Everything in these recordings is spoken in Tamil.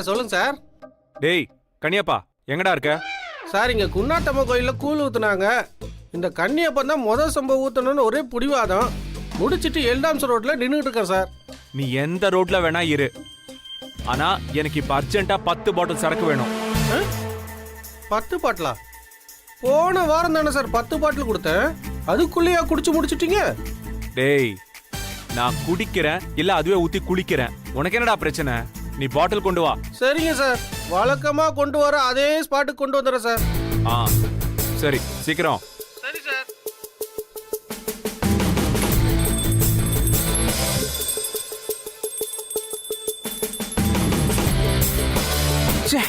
சொல்லுங்க சார். டேய் கன்னியப்பா, எங்கடா இருக்க? சார் இங்க குன்னாட்டம்மா கோயில்ல கூழ் ஊத்துனாங்க. இந்த கன்னியப்பன் தான் முதல் சம்பவம் ஊத்தணும்னு ஒரே புடிவாதம். முடிச்சிட்டு எல்டாம்ஸ் ரோட்ல நின்றுட்டு இருக்கேன் சார். நீ எந்த ரோட்ல வேணா இரு, ஆனா எனக்கு இப்ப அர்ஜென்ட்டா 10 பாட்டில் சரக்கு வேணும். 10 பாட்டிலா? போன வாரம் தானே சார் 10 பாட்டில் கொடுத்தேன். அதுக்குள்ளேயா குடிச்சு முடிச்சிட்டீங்க? டேய், நான் குடிக்கிறேன் இல்ல அதுவே ஊத்தி குளிக்கிறேன், உனக்கு என்னடா பிரச்சனை? நீ பாட்டில் கொண்டு வா. சரிங்க சார், வழக்கமா கொண்டு வர அதே ஸ்பாட்டுக்கு கொண்டு வந்துடுறேன் சார். ஆ சரி, சீக்கிரம். சரி சார். ச்சே,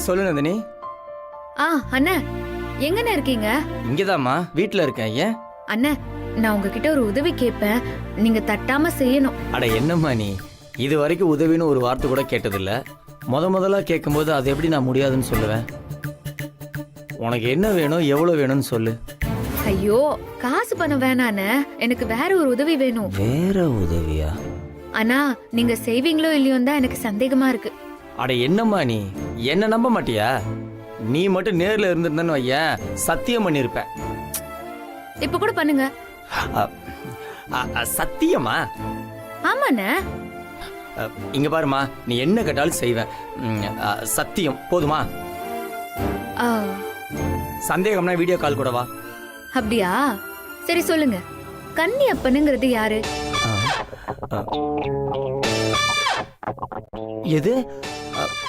சொல்லு நந்தினி. அண்ணா எங்கண்ணா இருக்கீங்க? இங்கதாம்மா, வீட்டுல இருக்கேன். ஏன்? அண்ணா, நான் உங்ககிட்ட ஒரு உதவி கேட்பேன், நீங்க தட்டாம செய்யணும். அட என்னம்மா நீ, இது வரைக்கும் உதவின்னு ஒரு வார்த்தை கூட கேட்டதில்ல. முதல்ல கேட்கும்போது அது எப்படி நான் முடியாதுன்னு சொல்லுவேன்? உனக்கு என்ன வேணும், எவ்வளவு வேணும்னு சொல்லு. ஐயோ, காசு பணம் வேணாண்ணே, எனக்கு வேற ஒரு உதவி வேணும். வேற உதவியா? அண்ணா, நீங்க செய்வீங்களோ இல்லையோ தான் எனக்கு சந்தேகமா இருக்கு. அட என்னம்மா நீ, என்ன நம்ப மாட்டியா? நீ மட்டும் நேர்ல இருந்திருந்தன்னு வையேன், சத்தியம் பண்ணிருப்பேன். இப்ப கூட பண்ணுங்க. சத்தியமா? ஆமாண்ணே. இங்க பாருமா, நீ என்ன கேட்டாலும் செய்வேன். சத்தியம் போதுமா? ஆ, சந்தேகம்னா வீடியோ கால் கூட வா. அப்படியா? சரி சொல்லுங்க, கன்னி அப்பனுங்கிறது யாரு? எது?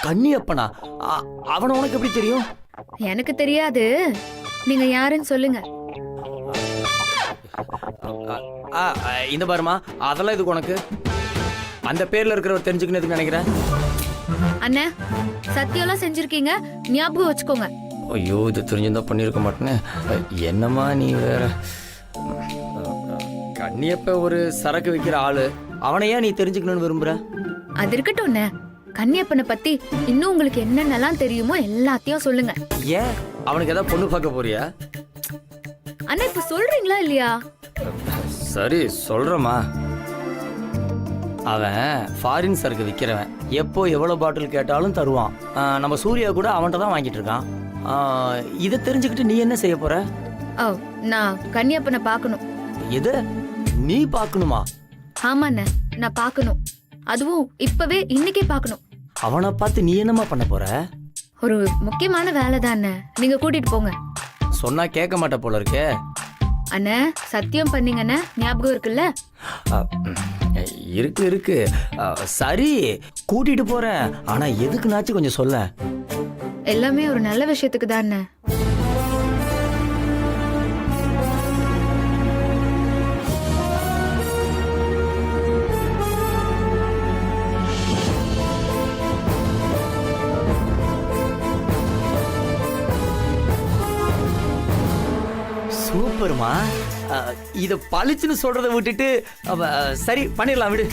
கன்னியப்பனா? அவன உனக்கு எப்படி தெரியும்? எனக்கு தெரியாது, நீங்க யாருன்னு சொல்லுங்க. இந்த பாருமா, அதெல்லாம் இதுக்கு உனக்கு அந்த பேர்ல இருக்கிறவர் தெரிஞ்சுக்கணும் நினைக்கிறேன். அண்ணா, சத்தியம்லாம் செஞ்சிருக்கீங்க, ஞாபகம் வச்சுக்கோங்க. ஐயோ, இது தெரிஞ்சிருந்தா பண்ணிருக்க மாட்டேன்னு. என்னம்மா நீ வேற. கன்னியப்ப ஒரு சரக்கு வைக்கிற ஆளு, அவனையா நீ தெரிஞ்சுக்கணும்னு விரும்புற? அது இருக்கட்டும் அண்ணே, கன்னியப்பனை பத்தி இன்னும் உங்களுக்கு என்னென்னலாம் தெரியுமோ எல்லாத்தையும் சொல்லுங்க. ஏன், அவனுக்கு ஏதாவது பொண்ணு பார்க்க போறியா? அண்ணா, இப்ப சொல்றீங்களா இல்லையா? சரி சொல்றமா. அவன் ஃபாரின் சரக்கு விற்கிறவன், எப்போ எவ்வளவு பாட்டில் கேட்டாலும் தருவான். நம்ம சூர்யா கூட அவன்கிட்ட தான் வாங்கிட்டு இருக்கான். இதை தெரிஞ்சுக்கிட்டு நீ என்ன செய்ய போற? நான் கன்னியப்பனை பார்க்கணும். எது? நீ பார்க்கணுமா? ஆமாண்ணே, நான் பார்க்கணும். அதுவும் இப்பவே, இன்னைக்கே பார்க்கணும். அவனை பார்த்து நீ என்னமா பண்ண போற? ஒரு முக்கியமான வேலை தானே, நீங்க கூட்டிட்டு போங்க. சொன்னா கேட்க மாட்ட போல இருக்கே. அண்ணே, சத்தியம் பண்ணீங்கண்ணே, ஞாபகம் இருக்குல்ல? இருக்கு இருக்கு. சரி, கூட்டிட்டு போறேன். ஆனா எதுக்குனாச்சும் கொஞ்சம் சொல்ல. எல்லாமே ஒரு நல்ல விஷயத்துக்கு தானே. சூப்பர்மா. இத பளிச்சுன்னு சொல்றதை விட்டுட்டு சரி பண்ணிடலாம், விடு.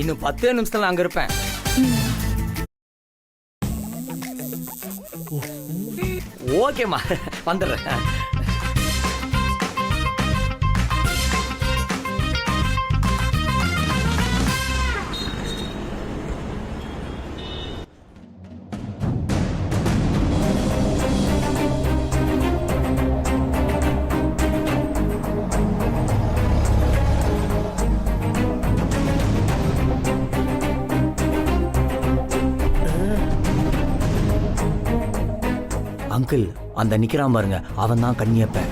இன்னும் 10 நிமிஷத்துல அங்க இருப்பேன். ஓகேம்மா, வந்துடுறேன். அங்கிள் அந்த நிக்கிறான் பாருங்க, அவன் தான் கன்னியப்பன்.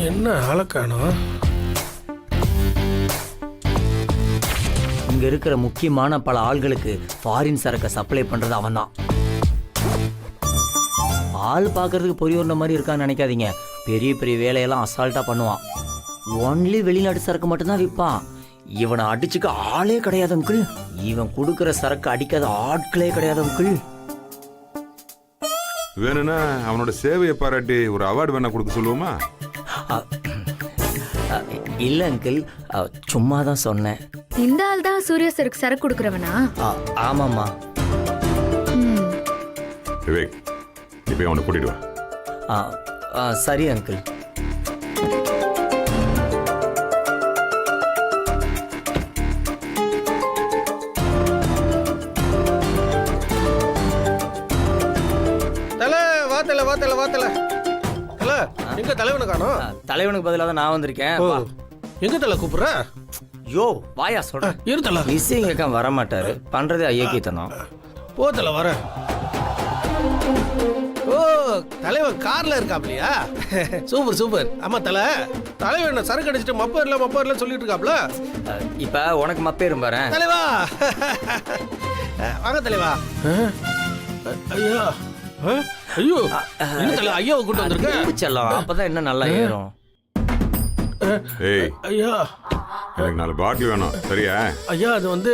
என்ன ஆளக்கானோ? இங்க இருக்கிற முக்கியமான பல ஆள்களுக்கு ஃபாரின் சரக்கை சப்ளை பண்றது அவன் தான். ஆள் பார்க்கறதுக்கு பொறியோர்ன மாதிரி இருக்கான்னு நினைக்காதீங்க. பெரிய பெரிய வேலையெல்லாம் அசால்ட்டா பண்ணுவான். ஒன்லி வெளிநாட்டு சரக்கு மட்டும்தான் விற்பான். இவனை அடிச்சுக்க ஆளே கிடையாது அங்கிள். இவன் கொடுக்குற சரக்கு அடிக்காத ஆட்களே கிடையாது அங்கிள். வேணும்னா அவனோட சேவையை பாராட்டி ஒரு அவார்டு வேணா கொடுக்க சொல்லுவோமா? இல்லை அங்கிள், சும்மா தான் சொன்னேன். இந்த ஆள் தான் சூர்யா சருக்கு சரக்கு கொடுக்குறவனா? ஆமாம்மா. விவேக், நீ போய் அவனை கூட்டிட்டு வா. சரி அங்கிள். வாத்தல எங்க தலைவனை காணோம்? தலைவனுக்கு பதிலாக தான் நான் வந்திருக்கேன். ஓ, எங்க தலை கூப்பிடுற? யோ வாயா சொல்றேன். இருத்தல மிஸ்ஸிங் கேட்க வர மாட்டாரு. பண்றதே ஐயோக்கியத்தனம். போத்தல வர. ஓ, தலைவன் கார்ல இருக்காப்லையா? Super super. ஆமா தலைவன் என்ன சரக்கு அடிச்சுட்டு மப்பர்ல சொல்லிட்டு இருக்காப்ல. இப்ப உனக்கு மப்பேரும் பாரு தலைவா. வாங்க தலைவா. ஐயா, ஐயோ, என்ன தலை ஐயாவை கூட்டு வந்திருக்க? செல்லம், அப்பதான் என்ன நல்லா ஏறும். ஏய், ஐயா, எனக்கு 4 பாட்டில் வேணும், சரியா? ஐயா அது வந்து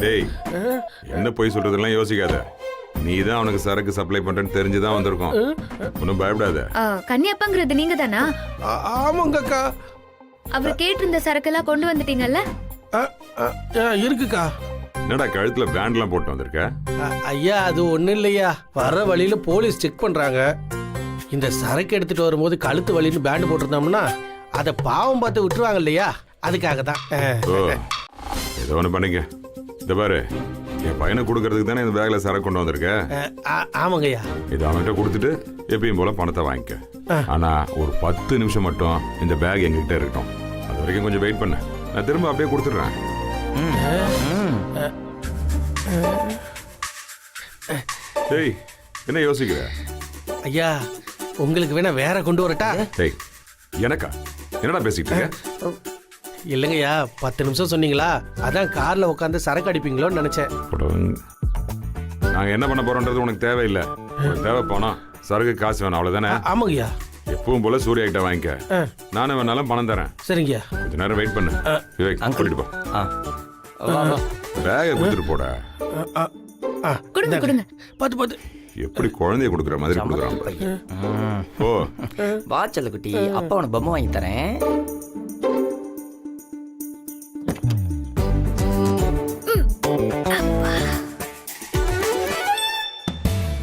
டேய், என்ன போய் சொல்றதெல்லாம் யோசிக்காத. நீ தான் அவனுக்கு சரக்கு சப்ளை பண்றேன்னு தெரிஞ்சுதான் வந்திருக்கோம். ஒன்னும் பயப்படாத. கன்னியப்பங்கிறது நீங்க தானா? ஆமாங்க அக்கா. அவர் கேட்டிருந்த சரக்கெல்லாம் கொண்டு வந்துட்டீங்கல்ல? இருக்குக்கா. என்னடா கழுத்துல பேண்ட்லாம் போட்டு வந்திருக்க? ஐயா அது ஒண்ணும் இல்லையா, வர வழியில போலீஸ் செக் பண்றாங்க. இந்த சரக்கு எடுத்துட்டு வரும்போது கழுத்து வலின்னு பேண்ட் போட்டிருந்தோம்னா அதை பாவம் பார்த்து விட்டுருவாங்க இல்லையா, அதுக்காக தான். ஓ, ஏதோ ஒன்று பண்ணிக்க. இந்த பாரு, என் பையனை கொடுக்கறதுக்கு தானே இந்த பேக்ல சரக்கு கொண்டு வந்திருக்க. ஆமாங்க ஐயா. இது அவன்கிட்ட கொடுத்துட்டு எப்பயும் போல பணத்தை வாங்கிக்க. ஆனா ஒரு 10 நிமிஷம் மட்டும் இந்த பேக் எங்ககிட்ட இருக்கட்டும். அது வரைக்கும் கொஞ்சம் வெயிட் பண்ண, நான் திரும்ப அப்படியே கொடுத்துடுறேன். டேய், என்ன யோசிக்கிற? ஐயா உங்களுக்கு வேணா வேற கொண்டு வரட்டா? டேய், எனக்கா? என்னடா பேசிக்கிட்டு இருக்க? இல்லைங்கய்யா, 10 நிமிஷம் சொன்னீங்களா, அதான் கார்ல உட்காந்து சரக்கு அடிப்பீங்களோன்னு நினைச்சேன். நாங்க என்ன பண்ண போறோம்ன்றது உனக்கு தேவையில்லை. உனக்கு தேவை போனா சரக்கு காசு வேணும், அவ்வளவுதானே? ஆமாங்கய்யா. எப்பவும் போல சூர்யா கிட்ட வாங்கிக்க. நானே வேணாலும் பணம் தரேன். சரிங்கய்யா. கொஞ்ச நேரம் வெயிட் பண்ணு. விவேக், கூட்டிட்டு போ. பேக கொடுத்துட்டு போட. கொடுங்க கொடுங்க. பாத்து எப்படி குழந்தைய கொடுக்குற மாதிரி கொடுக்குறான். ஓ வா செல்ல குட்டி, அப்பா உனக்கு பொம்மை வாங்கி தரேன்.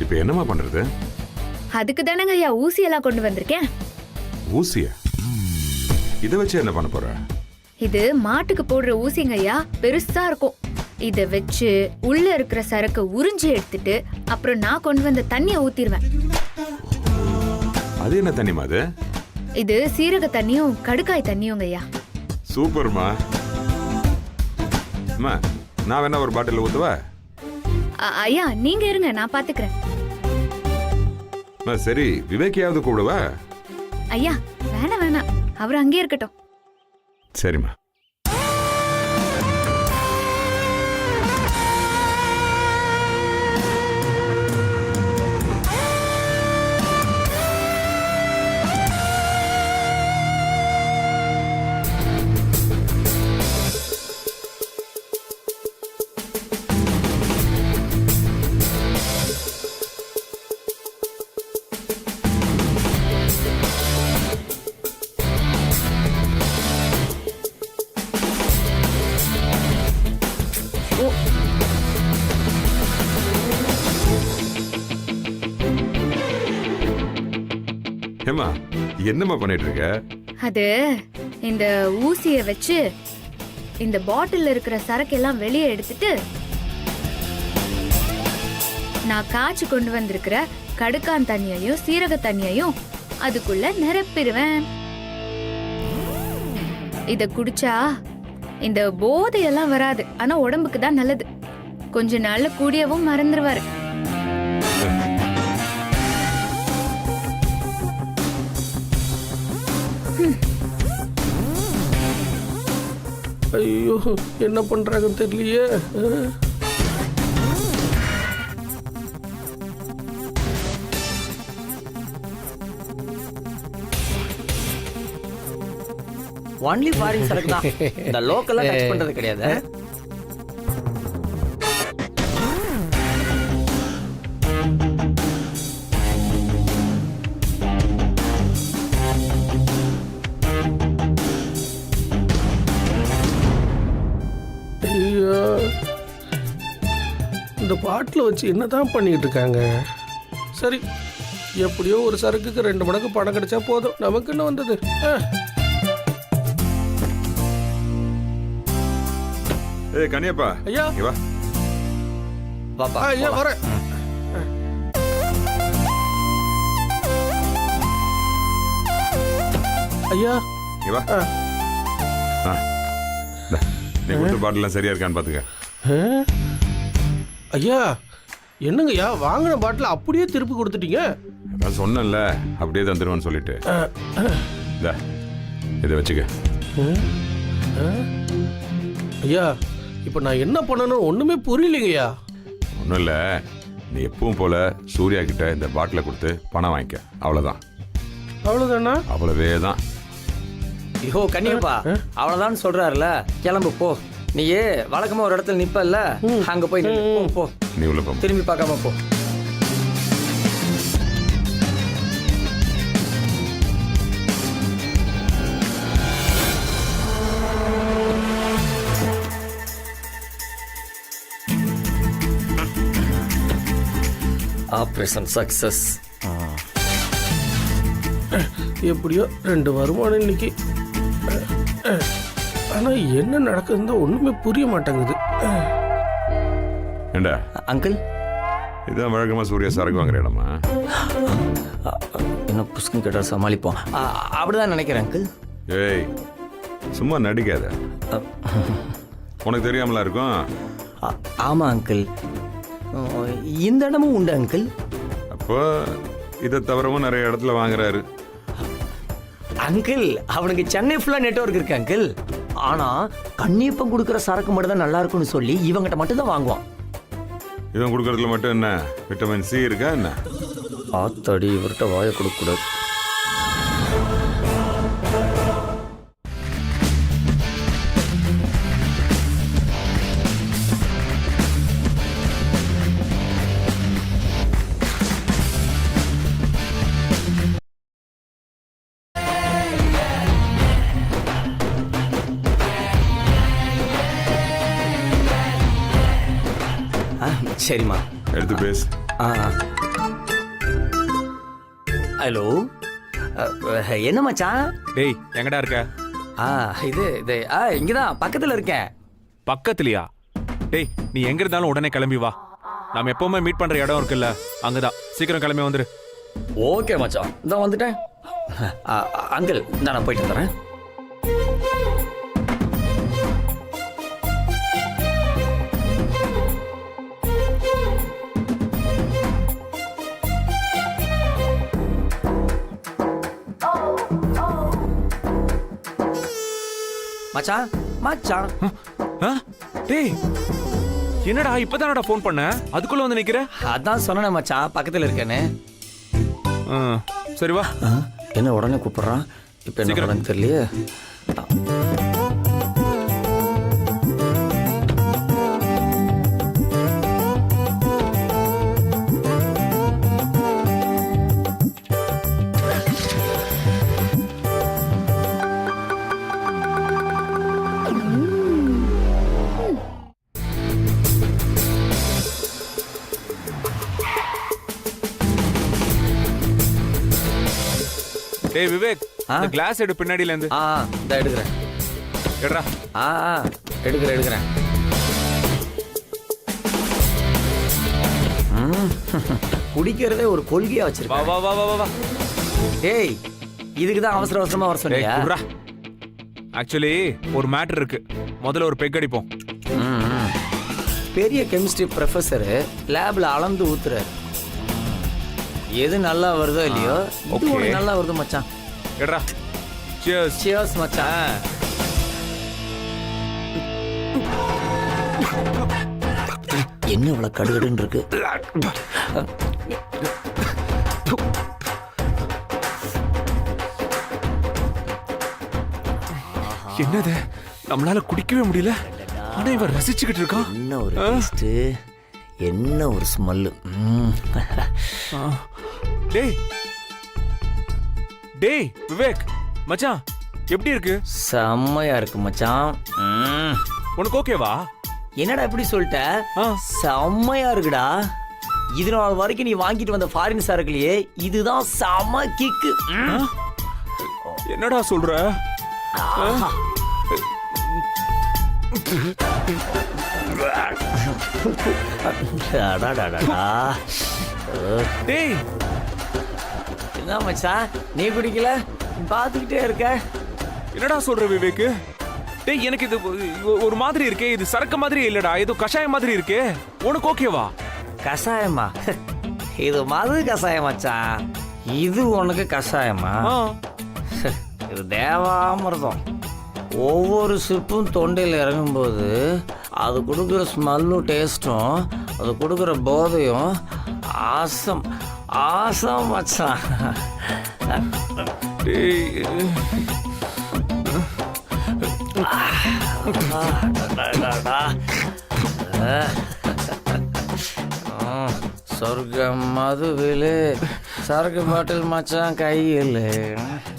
இப்ப என்னமா பண்றது? அதுக்கு தானங்க ஐயா ஊசி எல்லாம் கொண்டு வந்திருக்கேன். ஊசிய? இத வச்சு என்ன பண்ண போற? இது மாட்டுக்கு போடுற ஊசிங்க ஐயா, பெருசா இருக்கும். இத வச்சு உள்ள இருக்கிற சரக்கு உறிஞ்சி எடுத்துட்டு அப்புறம் நான் கொண்டு வந்த தண்ணிய ஊத்திடுவேன். அது என்ன தண்ணிமா அது? இது சீரக தண்ணியும் கடுக்காய் தண்ணியும் ஐயா. சூப்பர்மா. அம்மா, நான் வேணா ஒரு பாட்டில் ஊத்துவா? ஐயா நீங்க இருங்க, நான் பாத்துக்கிறேன். சரி, விவேக்கியாவது கூடுவா? ஐயா வேணாம் வேணாம், அவர் அங்கே இருக்கட்டும். சரிம்மா. ஏமா, என்னம்மா பண்ணிட்டு இருக்க? அது இந்த ஊசிய வச்சு இந்த பாட்டில்ல இருக்கிற சரக்கு எல்லாம் வெளியே எடுத்துட்டு நான் காய்ச்சி கொண்டு வந்திருக்கிற கடுக்கான் தண்ணியையும் சீரக தண்ணியையும் அதுக்குள்ள நிரப்பிடுவேன். இத குடிச்சா இந்த போதையெல்லாம் வராது, ஆனா உடம்புக்கு தான் நல்லது. கொஞ்ச நாள்ல கூடியவும் மறந்துருவாரு. ஐயோ என்ன பண்றாங்கன்னு தெரியலையே. ஒன்லி ஃபாரின் சரக்கு தான், இந்த லோக்கல்ல டச் பண்றது கிடையாது. ஐயோ இந்த பாட்டில் வச்சு என்னதான் பண்ணிட்டு இருக்காங்க. சரி எப்படியோ ஒரு சரக்குக்கு 2 மடங்கு பணம் கிடைச்சா போதும், நமக்கு என்ன வந்தது. ஏய் கனியப்பா, ஐயா. இங்க வா. பாப்பா ஐயா வரேன். ஐயா இங்க வா. இந்தா, நீ கொடுத்த பாட்டிலாம் சரியா இருக்கான்னு பாத்துக்க. ஐயா என்னங்க ஐயா வாங்கின பாட்டில் அப்படியே திருப்பி கொடுத்துட்டீங்க. அதான் சொன்னேன்ல அப்படியே தந்துருவேன்னு சொல்லிட்டு. இந்தா, இதை வச்சுக்க. ஐயா இப்போ நான் என்ன பண்ணணும் ஒண்ணுமே புரியலைங்கய்யா. ஒன்றும் இல்லை, நீ எப்பவும் போல சூர்யா கிட்ட இந்த பாட்டிலை கொடுத்து பணம் வாங்கிக்க, அவ்வளோதான். அவ்வளோதானா? அவ்வளவே தான். ஐயோ கண்ணியப்பா, அவ்வளவுதான் சொல்றாருல, கிளம்பு போ. நீயே வழக்கமா ஒரு இடத்துல நிப்பல்ல, அங்க போய் நில்லு. போ போ, நீ உள்ள போ. திரும்பி பார்க்காம போ. Operation success. எப்படியோ 2 வருமானம் இன்னைக்கு. ஆனா என்ன நடக்குதுன்னு ஒண்ணுமே புரிய மாட்டேங்குது. ஏண்டா அங்கிள், இதான் வழக்கமாக சூர்யா சரக்கு வாங்குற இடமா? என்ன புஷ்கம் கேட்டா சமாளிப்போம். அப்படிதான் நினைக்கிறேன் அங்கிள். ஏய் சும்மா நடிக்காத, உனக்கு தெரியாமலா இருக்கும். ஆமா அங்கிள், இந்த இடமும் உண்டு அங்கிள். அப்போ இதை தவிரவும் நிறைய இடத்துல வாங்குறாரு. அங்கிள் அவனுக்கு சென்னை ஃபுல்லா நெட்வொர்க் இருக்கு அங்கிள். ஆனா கண்ணியப்பம் கொடுக்குற சரக்கு மட்டும் தான் நல்லா இருக்கும்னு சொல்லி இவங்கிட்ட மட்டும் தான் வாங்குவான். இவன் கொடுக்கறதுல மட்டும் என்ன விட்டமின் சி இருக்கா என்ன? ஆத்தாடி, இவர்கிட்ட வாயை கொடுக்க கூடாது. சரிம்மா, எடுத்து பேசு. ஹலோ, என்ன மச்சான்? டேய் எங்கடா இருக்க? இது இது இங்கதான் பக்கத்துல இருக்கேன். பக்கத்துலயா? டேய் நீ எங்க இருந்தாலும் உடனே கிளம்பி வா. நாம எப்பவுமே மீட் பண்ற இடம் இருக்குல்ல, அங்கதான். சீக்கிரம் கிளம்பி வந்துரு. ஓகே மச்சான், இதான் வந்துட்டேன். அங்கிள் நான் போயிட்டு வந்துடுறேன். மச்சான் மச்சான். டேய் என்னடா இப்பதானடா ஃபோன் பண்ண, அதுக்குள்ள வந்து நிக்கிற? அதான் சொன்னேன் மச்சான் பக்கத்துல இருக்கேன்னு. சரி வா. என்ன உடனே கூப்பிடுறான், இப்ப என்ன பண்றதுன்னு தெரியலையே. டேய் விவேக், அந்த கிளாஸ் எடு பின்னாடில இருந்து. இந்த எடுக்கிறேன். எடுடா. எடுக்கிறேன். குடிக்கிறதே ஒரு கொள்கையா வச்சிருக்கேன். வா வா வா வா வா. டேய் இதுக்கு தான் அவசர அவசரமா வர சொன்னியா? ஆக்சுவலி ஒரு மேட்டர் இருக்கு, முதல்ல ஒரு பெக் அடிப்போம். பெரிய கெமிஸ்ட்ரி ப்ரொஃபஸரு லேப்ல அளந்து ஊத்துறாரு. எது நல்லா வருதோ இல்லையோ இது Okay. உனக்கு நல்லா வருது மச்சான். எட்ரா சியர்ஸ். சியர்ஸ் மச்சான். என்ன இவ்வளவு கடுகடுன்னு இருக்கு? என்னது நம்மளால குடிக்கவே முடியல. ஆனா இவன் ரசிச்சுக்கிட்டு இருக்கான். என்ன ஒரு டேஸ்ட், என்ன ஒரு ஸ்மெல்லு. டேய் டேய் விவேக் மச்சான் எப்படி இருக்கு? செம்மையா இருக்கு மச்சான். உனக்கு ஓகேவா? என்னடா இப்படி சொல்லிட்ட? ஆ. செம்மையா இருக்குடா. இது நாள் வரைக்கும் நீ வாங்கிட்டு வந்த ஃபாரின் சரக்குலயே இதுதான் செம்ம கிக்கு. என்னடா சொல்ற? டேய் என்ன மச்சான் நீ குடிக்கல? பார்த்துக்கிட்டே இருக்க. என்னடா சொல்ற விவேக்? டேய் எனக்கு இது ஒரு மாதிரி இருக்கே. இது சரக்கு மாதிரி இல்லடா, ஏதோ கஷாயம் மாதிரி இருக்கே. உனக்கு ஓகேவா? கஷாயமா? இது மது கஷாயம் மச்சான். இது உனக்கு கஷாயமா? ஆ. இது தேவாமிர்தம். ஒவ்வொரு சிப்பும் தொண்டையில் இறங்கும்போது அது கொடுக்குற ஸ்மெல்லும் டேஸ்ட்டும் அது கொடுக்குற போதையும் ஆசம் ஆசம் மச்சான். டேய் சொர்க்கம் மதுவிலே சரக்கு பாட்டில் மச்சான் கையில்.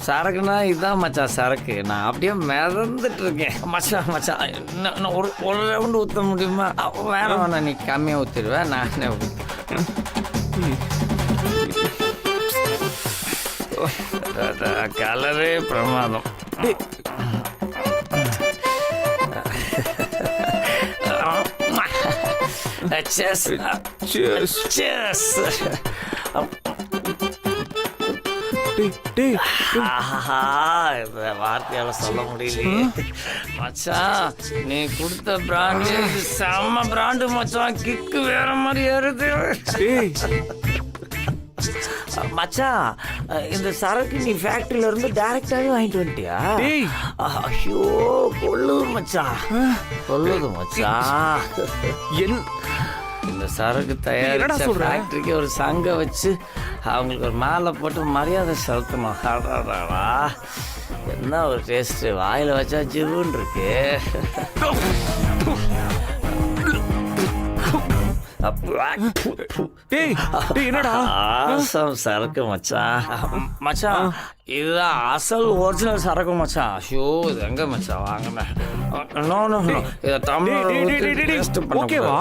சரக்குனா இதுதான் மச்சான் சரக்கு. நான் அப்படியே மிதந்துட்டு இருக்கேன் மச்சான். மச்சான் இன்னும் ஒரு ரவுண்டு ஊற்ற முடியுமா? வேணாம் வேணாம், நீ கம்மியாக ஊற்றிடுவேன். நானே கலரே பிரமாதம். Cheers. cheers. Cheers. டேய் ஆஹா, இந்த வார்த்தையால சொல்ல முடியலையே மச்சான். நீ கொடுத்த பிராண்டு செம்ம பிராண்டு மச்சான். கிக்கு வேற மாதிரி ஏறுது. டேய் மச்சான் இந்த சரக்கு நீ ஃபேக்டரியில இருந்து டைரக்டாவே வாங்கிட்டு வந்துட்டியா? டேய் ஐயோ கொல்லுது மச்சான், கொல்லுது மச்சான். இந்த சரக்கு தயாரிச்ச ஃபேக்டரிக்கு ஒரு சங்கம் வச்சு அவங்களுக்கு ஒரு மாலை போட்டு மரியாதை செலுத்தணும். அடடா, என்ன ஒரு டேஸ்ட். வாயில வச்சா ஜிவுன்னு இருக்கு. டேய் டேய் என்னடா ஆசம் சரக்கு மச்சான். மச்சான் இதுதான் அசல் ஒரிஜினல் சரக்கு மச்சான். ஐயோ இது எங்க மச்சான் வாங்கினேன்? நோ நோ நோ, இதை தமிழ் டேஸ்ட் ஓகேவா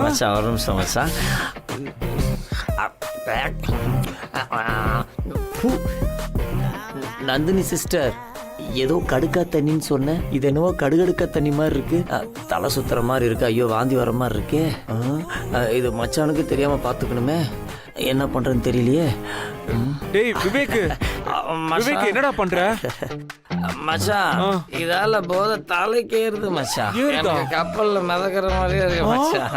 மச்சான்? ஒரு நிமிஷம் மச்சான். நந்தினி சிஸ்டர், ஏதோ கடுக்கா தண்ணின்னு சொன்னேன். இது என்னவோ கடுகடுக்கா தண்ணி மாதிரி இருக்கு. தலை சுத்துற மாதிரி இருக்கு. ஐயோ வாந்தி வர மாதிரி இருக்கே. இது மச்சானுக்கு தெரியாம பாத்துக்கணுமே. என்ன பண்றேன்னு தெரியலையே. டேய் விவேக், விவேக் என்னடா பண்ற? மச்சான் இதால போத தலைக்கு ஏறுது மச்சான். எனக்கு கப்பல்ல மிதக்கிற மாதிரியே இருக்கு மச்சான்.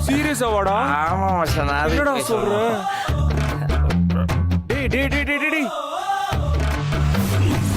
சீரியஸா வாடா? ஆமா மச்சான். என்னடா சொல்ற? டேய் டேய் டேய் டேய்